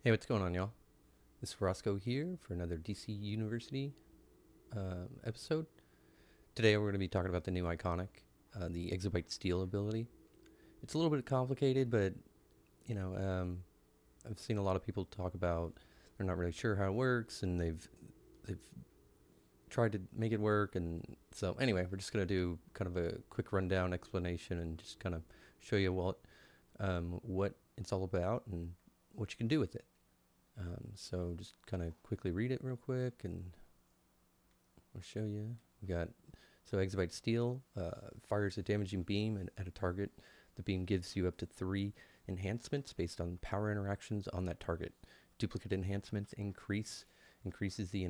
Hey, what's going on, y'all? This is Roscoe here for another DC University episode. Today we're going to be talking about the new iconic, the Exobyte Steal ability. It's a little bit complicated, but you know, um, I've seen a lot of people talk about they're not really sure how it works, and they've tried to make it work. And so anyway, we're just going to do kind of a quick rundown explanation and just kind of show you what it's all about and what you can do with it. So just kind of quickly read it real quick, and I'll show you. We got Exobyte Steal fires a damaging beam at a target. The beam gives you up to 3 enhancements based on power interactions on that target. Duplicate enhancements increases the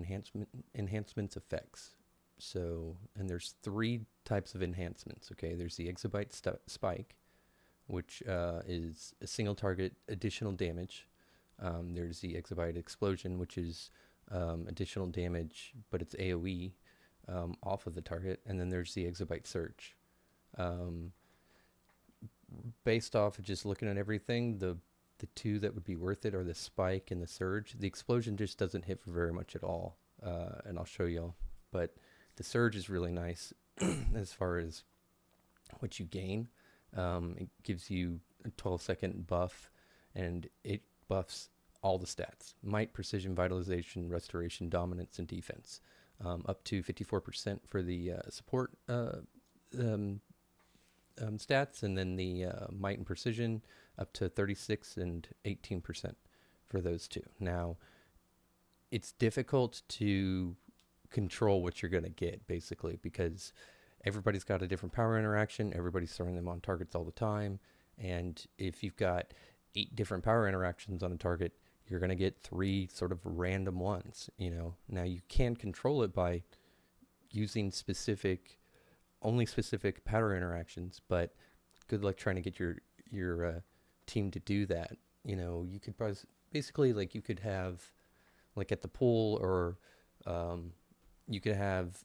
enhancements effects. So, and there's 3 types of enhancements. Okay, there's the Exobyte Spike, which is a single target additional damage. There's the Exobyte Explosion, which is additional damage, but it's AoE off of the target. And then there's the Exobyte Surge. Um, Based off of just looking at everything, the 2 that would be worth it are the Spike and the Surge. The Explosion just doesn't hit for very much at all, and I'll show y'all. But the Surge is really nice as far as what you gain. It gives you a 12-second buff, and it buffs all the stats: might, precision, vitalization, restoration, dominance, and defense. Up to 54% for the support um, stats, and then the might and precision up to 36 and 18% for those 2. Now, it's difficult to control what you're going to get, basically, because everybody's got a different power interaction. Everybody's throwing them on targets all the time. And if you've got 8 different power interactions on a target, you're going to get 3 sort of random ones. Now you can control it by using only specific power interactions, but good luck trying to get your team to do that. You could basically, like, you could have, like, at the pool, or you could have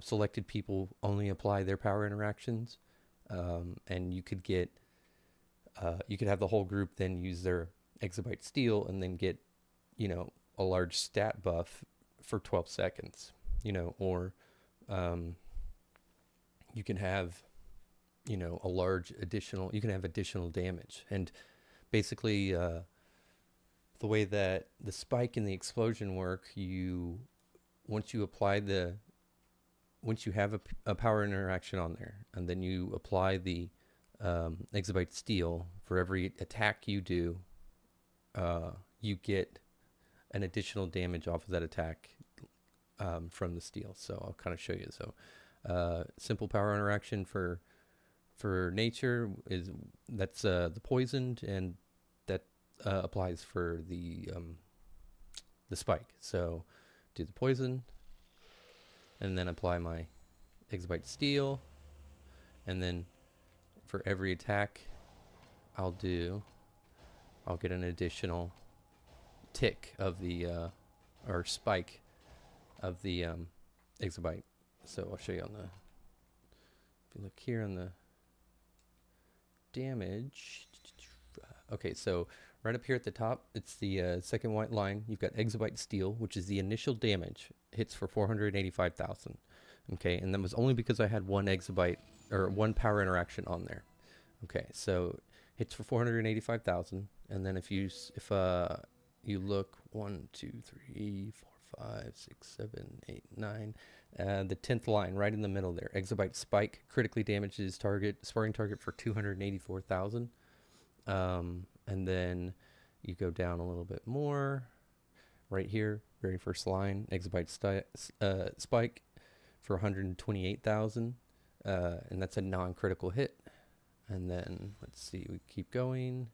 selected people only apply their power interactions, and you could have the whole group then use their Exobyte Steal and then get a large stat buff for 12 seconds, or you can have a large additional, you can have additional damage. And basically, the way that the Spike and the Explosion work, once you apply once you have a power interaction on there, and then you apply the Exobyte Steal, for every attack you do, you get an additional damage off of that attack from the steal. So I'll kind of show you. So simple power interaction for nature is that's the poisoned, and that applies for the Spike. So do the poison, and then apply my Exobyte Steal, and then for every attack I'll get an additional tick of the or spike of the Exobyte. So I'll show you on the, if you look here on the damage. Okay, so right up here at the top, it's the second white line. You've got Exobyte Steal, which is the initial damage. Hits for 485,000. Okay, and that was only because I had one Exobyte, or one power interaction on there. Okay, so hits for 485,000, and then if you look 1, 2, 3, 4, 5, 6, 7, 8, 9, the 10th line right in the middle there, Exobyte Spike critically damages sparring target for 284,000. And then you go down a little bit more, right here, very first line, Exobyte Spike for 128,000, and that's a non-critical hit. And then let's see, we keep going.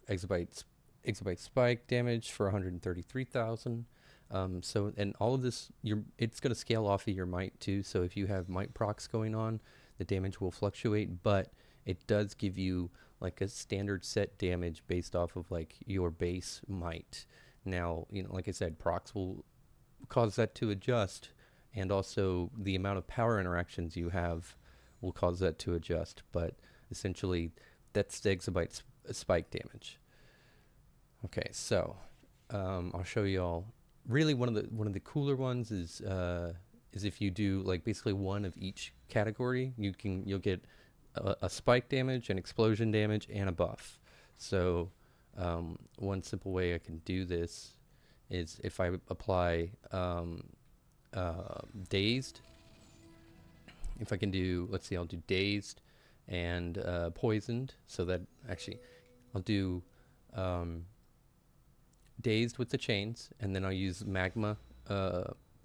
Exobyte Spike damage for 133,000. So, and all of this, it's going to scale off of your might too. So if you have might procs going on, the damage will fluctuate, but it does give you like a standard set damage based off of like your base might. Now, like I said, procs will cause that to adjust, and also the amount of power interactions you have will cause that to adjust. But essentially, That's the Exobyte spike damage. Okay, so I'll show you all. Really, one of the cooler ones is if you do like basically one of each category, you'll get a spike damage, an explosion damage, and a buff. So one simple way I can do this is if I apply dazed. If I can do, let's see, I'll do dazed and poisoned. So that actually, I'll do dazed with the chains, and then I'll use magma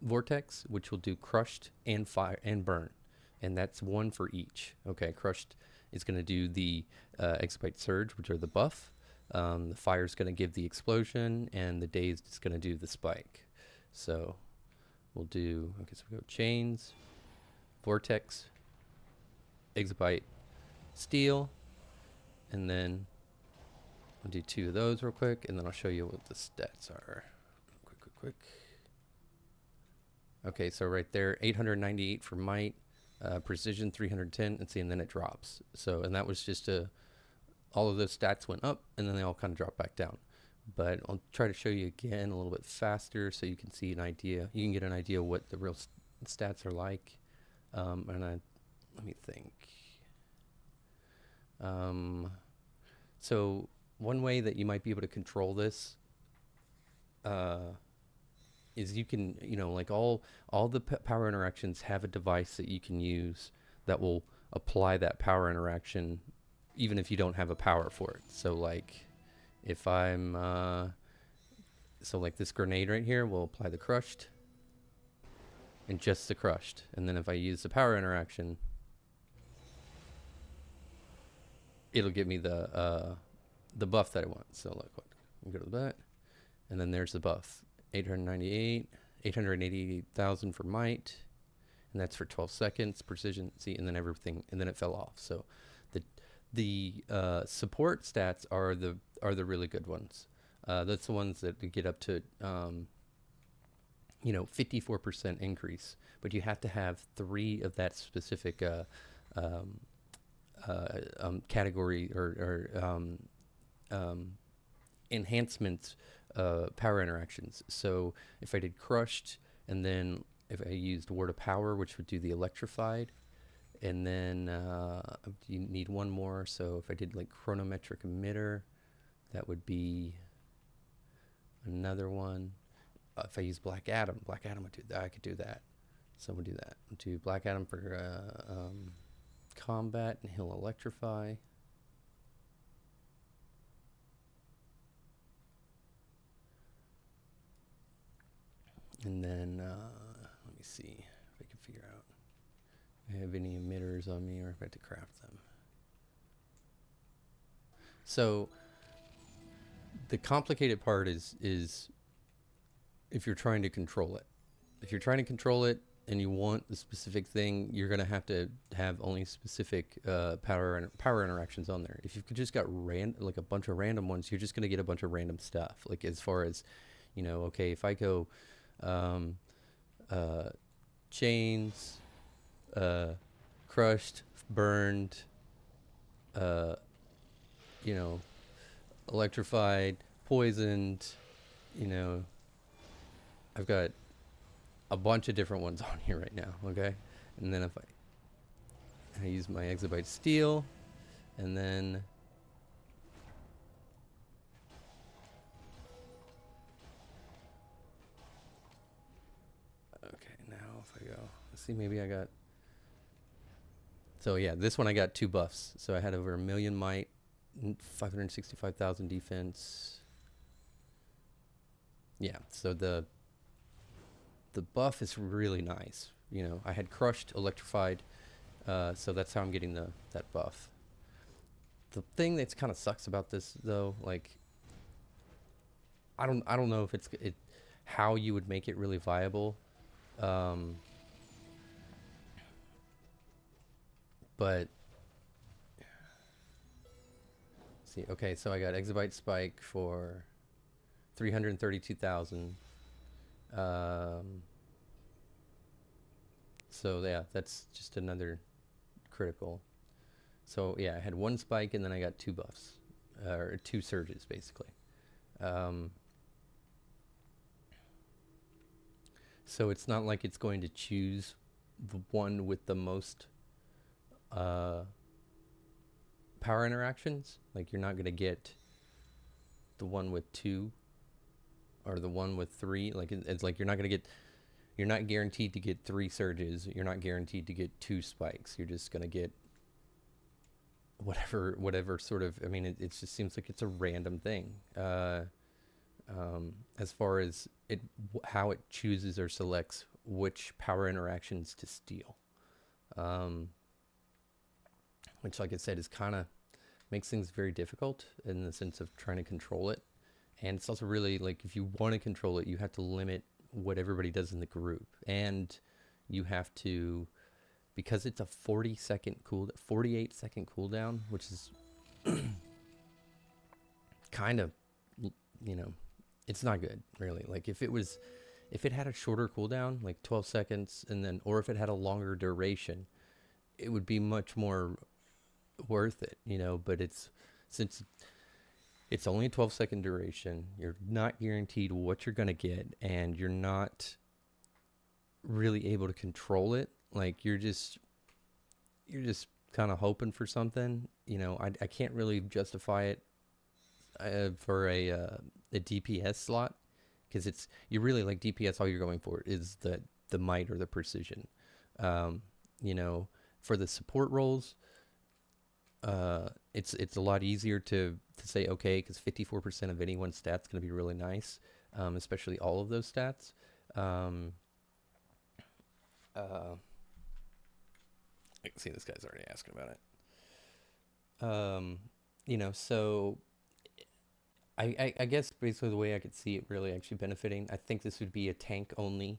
vortex, which will do crushed and fire and burn, and that's one for each. Okay, crushed is going to do the exobyte surge, which are the buff. The fire is going to give the explosion, and the dazed is going to do the spike. So we'll do, okay, so we go chains, vortex, Exobyte Steal, and then I'll do 2 of those real quick, and then I'll show you what the stats are. Quick. Okay, so right there, 898 for might, precision 310, and see, and then it drops. So, and that was just all of those stats went up, and then they all kind of drop back down. But I'll try to show you again a little bit faster so you can see an idea. You can get an idea what the real stats are like. Let me think. So one way that you might be able to control this is you can, like all the power interactions have a device that you can use that will apply that power interaction even if you don't have a power for it. So like if I'm, so like this grenade right here will apply the crushed and just the crushed. And then if I use the power interaction, it'll give me the buff that I want. So look, go to that, and then there's the buff. 888,000 for might, and that's for 12 seconds. Precision, see, and then everything, and then it fell off. So the support stats are the really good ones. That's the ones that get up to 54% increase, but you have to have 3 of that specific category or enhancements power interactions. So if I did crushed, and then if I used word of power, which would do the electrified, and then you need one more. So if I did like chronometric emitter, that would be another one. If I use Black Adam would do that. I could do that. So we'll do that. We'll do Black Adam for combat, and he'll electrify. And then let me see if I can figure out if I have any emitters on me or if I have to craft them. So the complicated part is if you're trying to control it. If you're trying to control it and you want the specific thing, you're going to have only specific power interactions on there. If you've just got like a bunch of random ones, you're just going to get a bunch of random stuff. Like as far as, okay, if I go chains, crushed, burned, electrified, poisoned, I've got a bunch of different ones on here right now, okay? And then if I use my Exobyte Steal, and then okay, now if I go, let's see, maybe I got, so yeah, this one I got 2 buffs. So I had over 1 million might, 565,000 defense. Yeah, so the buff is really nice. I had crushed, electrified, so that's how I'm getting that buff. The thing that's kind of sucks about this though, like I don't know if it's how you would make it really viable, but see, okay, so I got Exobyte Spike for 332,000. So yeah, that's just another critical. So yeah, I had one spike and then I got two buffs, or two surges basically. Um, so it's not like it's going to choose the one with the most uh, power interactions. Like you're not going to get the one with two or the one with three. Like it's like you're not guaranteed to get three surges. You're not guaranteed to get two spikes. You're just going to get whatever sort of, I mean, it just seems like it's a random thing. As far as how it chooses or selects which power interactions to steal. Um, which, like I said, is kind of makes things very difficult in the sense of trying to control it. And it's also really like if you want to control it, you have to limit what everybody does in the group, and you have to, because it's a 48-second cooldown, which is kind of, you know, it's not good really. Like if it had a shorter cooldown, like 12 seconds, and then, or if it had a longer duration, it would be much more worth it, you know. But since it's only a 12-second duration, you're not guaranteed what you're gonna get, and you're not really able to control it. Like you're just kind of hoping for something, you know. I can't really justify it for a DPS slot, because you really, like, DPS, all you're going for is the might or the precision. You know, for the support roles, it's a lot easier to say okay, because 54% of any one stat's going to be really nice, especially all of those stats. I can see this guy's already asking about it. You know, so I guess basically the way I could see it really actually benefiting, I think this would be a tank only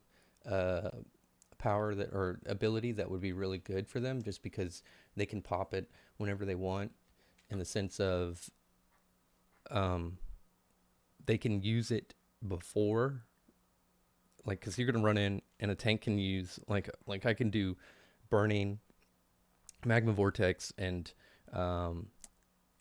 power that, or ability, that would be really good for them, just because they can pop it whenever they want, in the sense of they can use it before, like, because you're gonna run in and a tank can use, like I can do burning, magma vortex, and a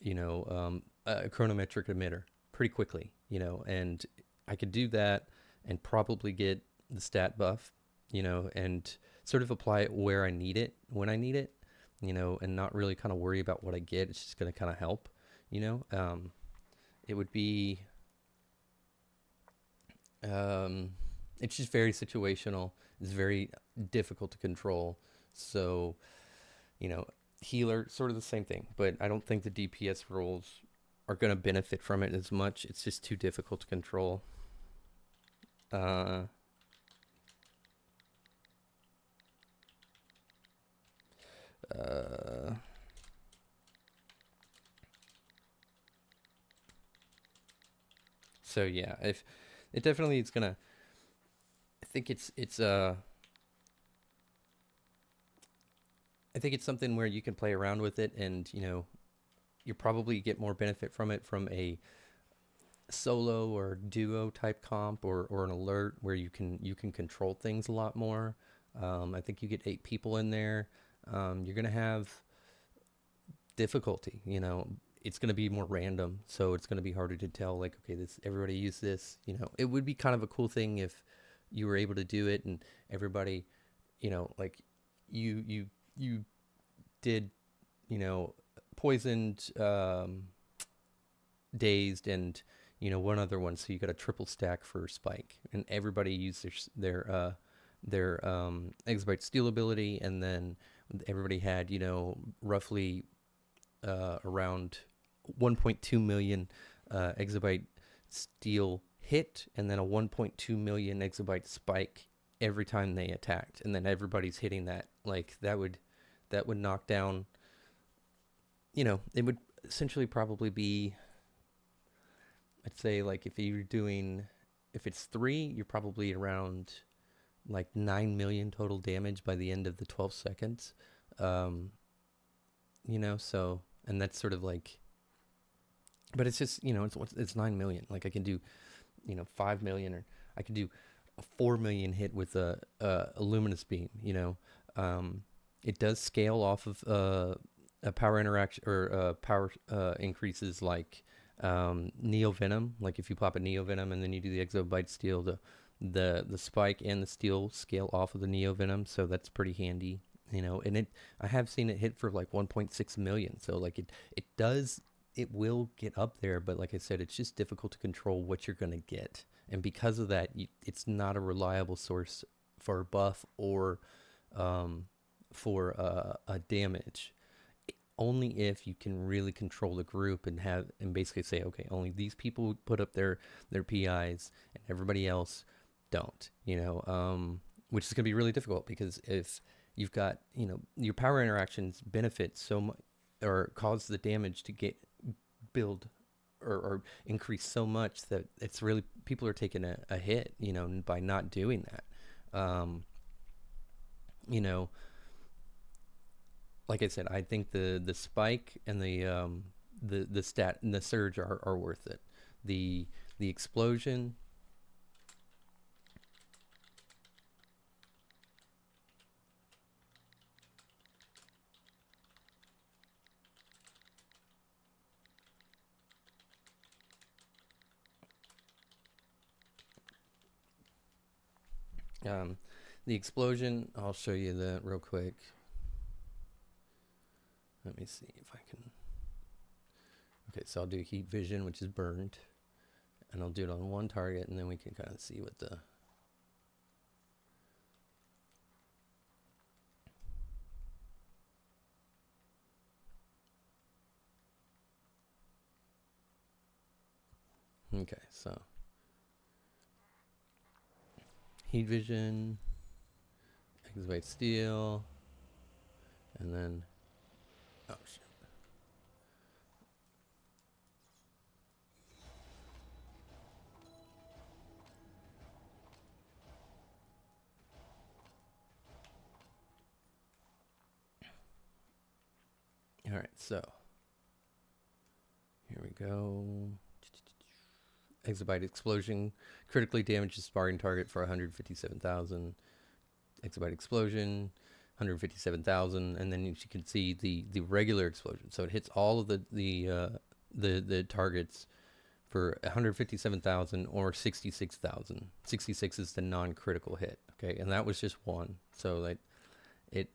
chronometric emitter pretty quickly, you know, and I could do that and probably get the stat buff, you know, and sort of apply it where I need it, when I need it, you know, and not really kind of worry about what I get. It's just going to kind of help, you know. It would be, it's just very situational. It's very difficult to control. So, you know, healer, sort of the same thing, but I don't think the DPS roles are going to benefit from it as much. It's just too difficult to control. So yeah, if it definitely, it's gonna, I think I think it's something where you can play around with it, and, you know, you probably get more benefit from it from a solo or duo type comp, or an alert where you can control things a lot more. I think you get 8 people in there. You're gonna have difficulty, you know. It's gonna be more random, so it's gonna be harder to tell, like, okay, this, everybody use this, you know. It would be kind of a cool thing if you were able to do it and everybody, you know, like you did, you know, poisoned, dazed, and, you know, one other one, so you got a triple stack for spike, and everybody used their Exobyte Steal ability, and then everybody had, you know, roughly around 1.2 million Exobyte Steal hit, and then a 1.2 million Exobyte spike every time they attacked, and then everybody's hitting that. Like that would knock down, you know, it would essentially probably be, I'd say, like, if it's 3, you're probably around like 9 million total damage by the end of the 12 seconds. You know, so, and that's sort of like, but it's just, you know, it's 9 million. Like I can do, you know, 5 million, or I could do a 4 million hit with a luminous beam, you know. It does scale off of power interaction or power increases like neo venom. Like if you pop a neo venom and then you do the exobyte steal, the spike and the steal scale off of the neo venom, so that's pretty handy. And I have seen it hit for like 1.6 million. So like it will get up there, but like I said, it's just difficult to control what you're gonna get, and because of that, it's not a reliable source for buff or um, for a damage. Only if you can really control the group and basically say, okay, only these people put up their PIs and everybody else don't. Which is going to be really difficult, because if you've got, your power interactions benefit so much or cause the damage to get build or increase so much that it's really, people are taking a hit, by not doing that. You know, like I said, I think the spike and the stat and the surge are worth it. The explosion, um, I'll show you that real quick. Let me see if I can. Okay, so I'll do heat vision, which is burned, and I'll do it on one target, and then we can kind of see what the. Okay, so heat vision, Exobyte Steal, and then, oh shit. All right, so here we go. Exobyte explosion critically damages sparring target for 157,000. Exobyte explosion, 157,000, and then you can see the regular explosion. So it hits all of the targets for 157,000 or 66,000. 66 is the non-critical hit. Okay, and that was just one. So like it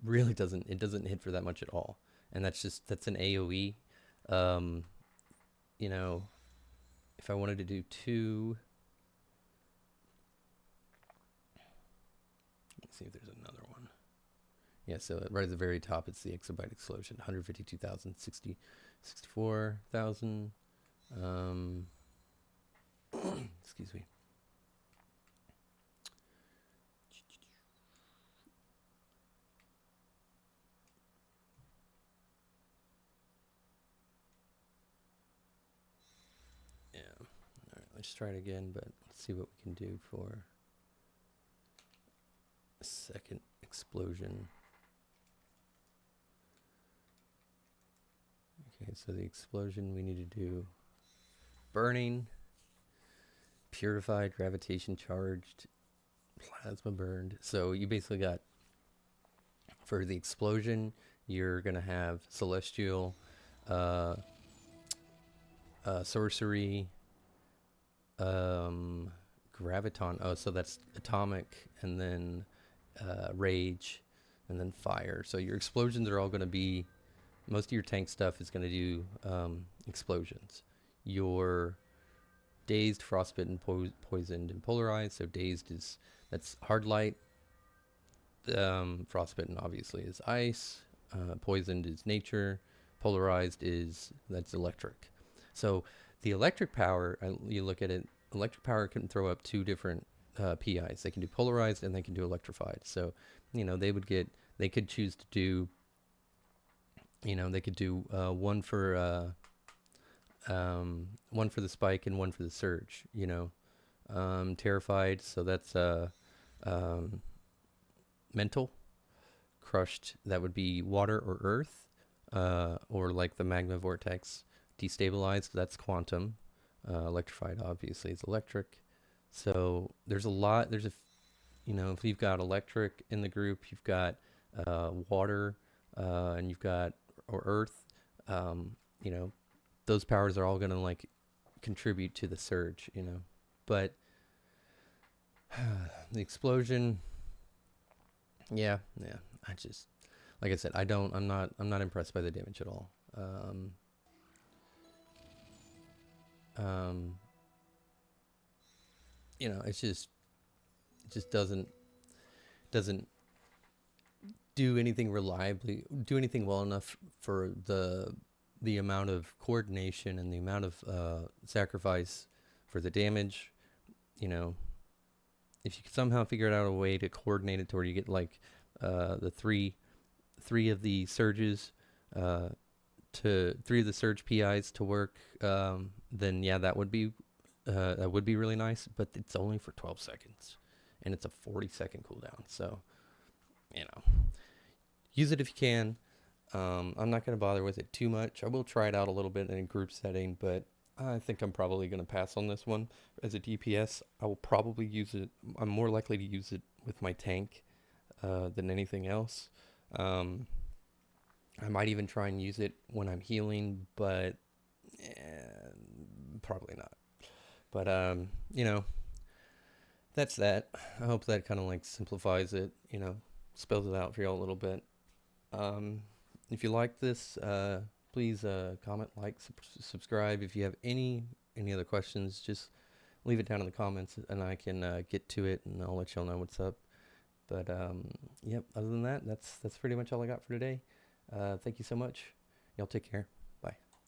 really doesn't hit for that much at all, and that's an AOE. Um, if I wanted to do two, let's see if there's another one. Yeah, so right at the very top, it's the exobyte explosion, 152,000, 64,000. Excuse me. Yeah. All right, let's try it again, but let's see what we can do for a second explosion. Okay, so the explosion, we need to do burning, purified, gravitation charged, plasma burned. So you basically got, for the explosion, you're going to have celestial, sorcery, graviton. Oh, so that's atomic, and then rage, and then fire. So your explosions are all going to be, most of your tank stuff is going to do explosions. Your dazed, frostbitten, poisoned, and polarized. So dazed that's hard light. Frostbitten obviously is ice. Poisoned is nature. Polarized that's electric. So the electric power, you look at it, electric power can throw up two different PIs. They can do polarized and they can do electrified. So, they could choose to do, they could do one for the spike and one for the surge. Terrified. So that's mental. Crushed, that would be water or earth, or like the magma vortex. Destabilized, that's quantum. Electrified obviously is electric. So there's if you've got electric in the group, you've got water, and you've got or Earth, you know, those powers are all gonna like contribute to the surge, you know. But the explosion, yeah, yeah. I just, like I said, I'm not impressed by the damage at all. Um, you know, it just doesn't do anything reliably, do anything well enough for the amount of coordination and the amount of sacrifice for the damage. You know, if you could somehow figure out a way to coordinate it to where you get like the three of the surges to three of the surge PIs to work, then yeah, that would be really nice. But it's only for 12 seconds, and it's a 40-second cooldown. So, you know, use it if you can. I'm not going to bother with it too much. I will try it out a little bit in a group setting, but I think I'm probably going to pass on this one. As a DPS, I will probably use it. I'm more likely to use it with my tank than anything else. I might even try and use it when I'm healing, but probably not. But, you know, that's that. I hope that kind of like simplifies it, you know, spells it out for y'all a little bit. If you like this, please comment, like, subscribe. If you have any other questions, just leave it down in the comments, and I can get to it, and I'll let y'all know what's up. But yep. Other than that, that's pretty much all I got for today. Thank you so much. Y'all take care.